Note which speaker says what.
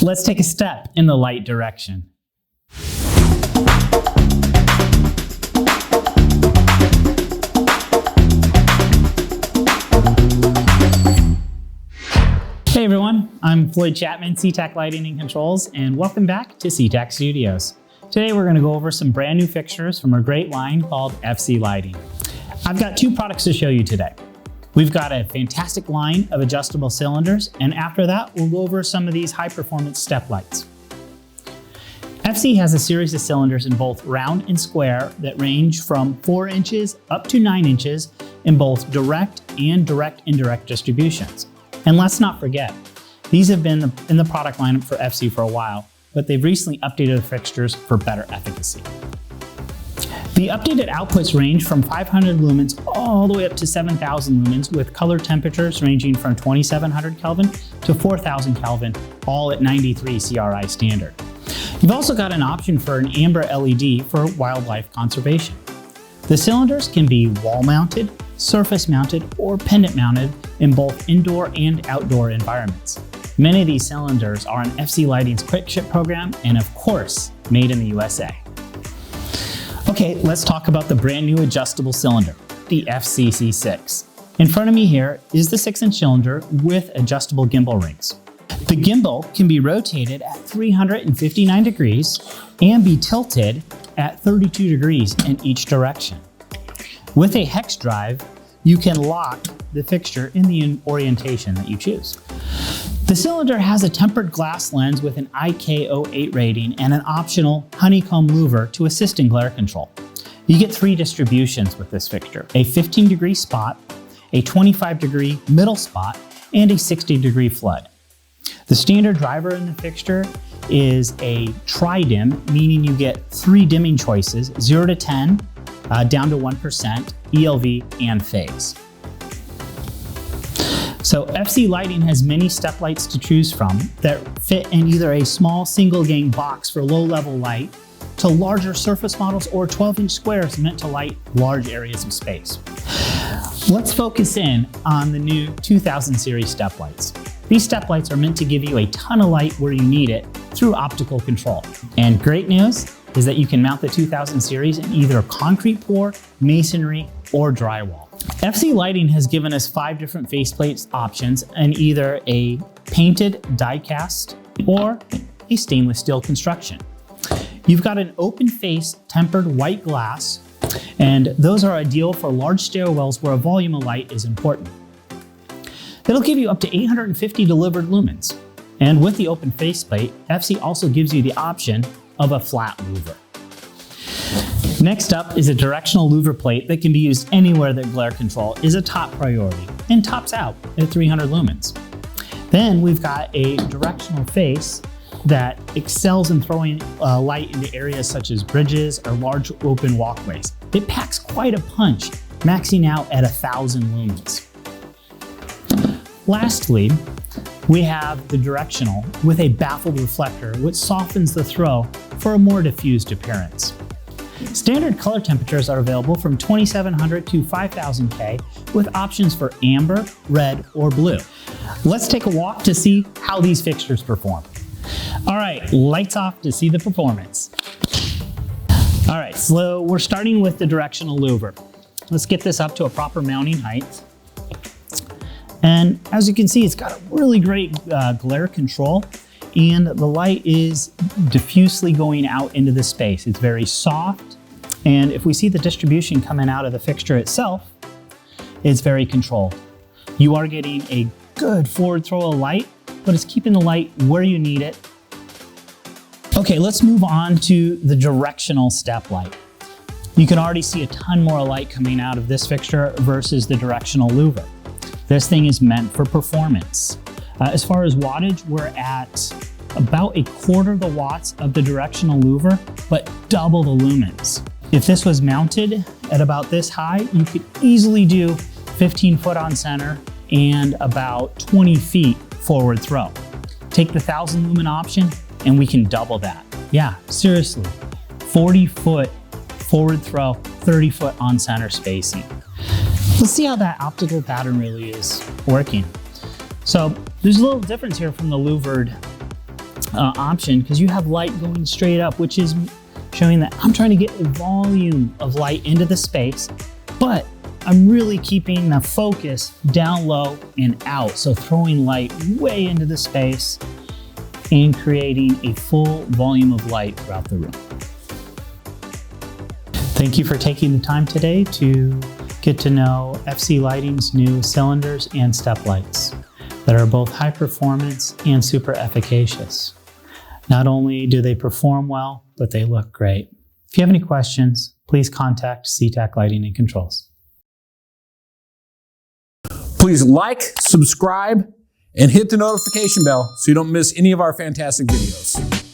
Speaker 1: Let's take a step in the light direction. Hey everyone, I'm Floyd Chapman, CTAC Lighting and Controls, and welcome back to CTAC Studios. Today we're going to go over some brand new fixtures from our great line called FC Lighting. I've got two products to show you today. We've got a fantastic line of adjustable cylinders, and after that we'll go over some of these high-performance step lights. FC has a series of cylinders in both round and square that range from 4 inches up to 9 inches in both direct and direct-indirect distributions. And let's not forget, these have been in the product lineup for FC for a while, but they've recently updated the fixtures for better efficacy. The updated outputs range from 500 lumens all the way up to 7,000 lumens with color temperatures ranging from 2700 Kelvin to 4000 Kelvin, all at 93 CRI standard. You've also got an option for an amber LED for wildlife conservation. The cylinders can be wall mounted, surface mounted, or pendant mounted in both indoor and outdoor environments. Many of these cylinders are on FC Lighting's quick ship program and of course, made in the USA. Okay, let's talk about the brand new adjustable cylinder, the FCC6. In front of me here is the 6-inch cylinder with adjustable gimbal rings. The gimbal can be rotated at 359 degrees and be tilted at 32 degrees in each direction. With a hex drive, you can lock the fixture in the orientation that you choose. The cylinder has a tempered glass lens with an IK08 rating and an optional honeycomb louver to assist in glare control. You get 3 distributions with this fixture: a 15-degree spot, a 25-degree middle spot, and a 60-degree flood. The standard driver in the fixture is a tri-dim, meaning you get 3 dimming choices, 0 to 10, down to 1%, ELV, and phase. So FC Lighting has many step lights to choose from that fit in either a small single gang box for low-level light to larger surface models or 12-inch squares meant to light large areas of space. Let's focus in on the new 2000 series step lights. These step lights are meant to give you a ton of light where you need it through optical control. And great news is that you can mount the 2000 series in either concrete pour, masonry, or drywall. FC Lighting has given us 5 different faceplate options in either a painted die cast or a stainless steel construction. You've got an open face tempered white glass, and those are ideal for large stairwells where a volume of light is important. It'll give you up to 850 delivered lumens. And with the open faceplate, FC also gives you the option of a flat louver. Next up is a directional louver plate that can be used anywhere that glare control is a top priority and tops out at 300 lumens. Then we've got a directional face that excels in throwing light into areas such as bridges or large open walkways. It packs quite a punch, maxing out at 1,000 lumens. Lastly, we have the directional with a baffled reflector, which softens the throw for a more diffused appearance. Standard color temperatures are available from 2700 to 5000 K with options for amber, red, or blue. Let's take a walk to see how these fixtures perform. All right, lights off to see the performance. All right, so we're starting with the directional louver. Let's get this up to a proper mounting height. And as you can see, it's got a really great glare control, and the light is diffusely going out into the space. It's very soft, and if we see the distribution coming out of the fixture itself, it's very controlled. You are getting a good forward throw of light, but it's keeping the light where you need it. Okay, let's move on to the directional step light. You can already see a ton more light coming out of this fixture versus the directional louver. This thing is meant for performance. As far as wattage, we're at about 1/4 the watts of the directional louver, but double the lumens. If this was mounted at about this high, you could easily do 15 foot on center and about 20 feet forward throw. Take the 1,000 lumen option and we can double that. Yeah, seriously, 40 foot forward throw, 30 foot on center spacing. Let's see how that optical pattern really is working. So there's a little difference here from the louvered option because you have light going straight up, which is showing that I'm trying to get a volume of light into the space, but I'm really keeping the focus down low and out. So throwing light way into the space and creating a full volume of light throughout the room. Thank you for taking the time today to get to know FC Lighting's new cylinders and step lights that are both high performance and super efficacious. Not only do they perform well, but they look great. If you have any questions, please contact CTEC Lighting and Controls.
Speaker 2: Please like, subscribe, and hit the notification bell so you don't miss any of our fantastic videos.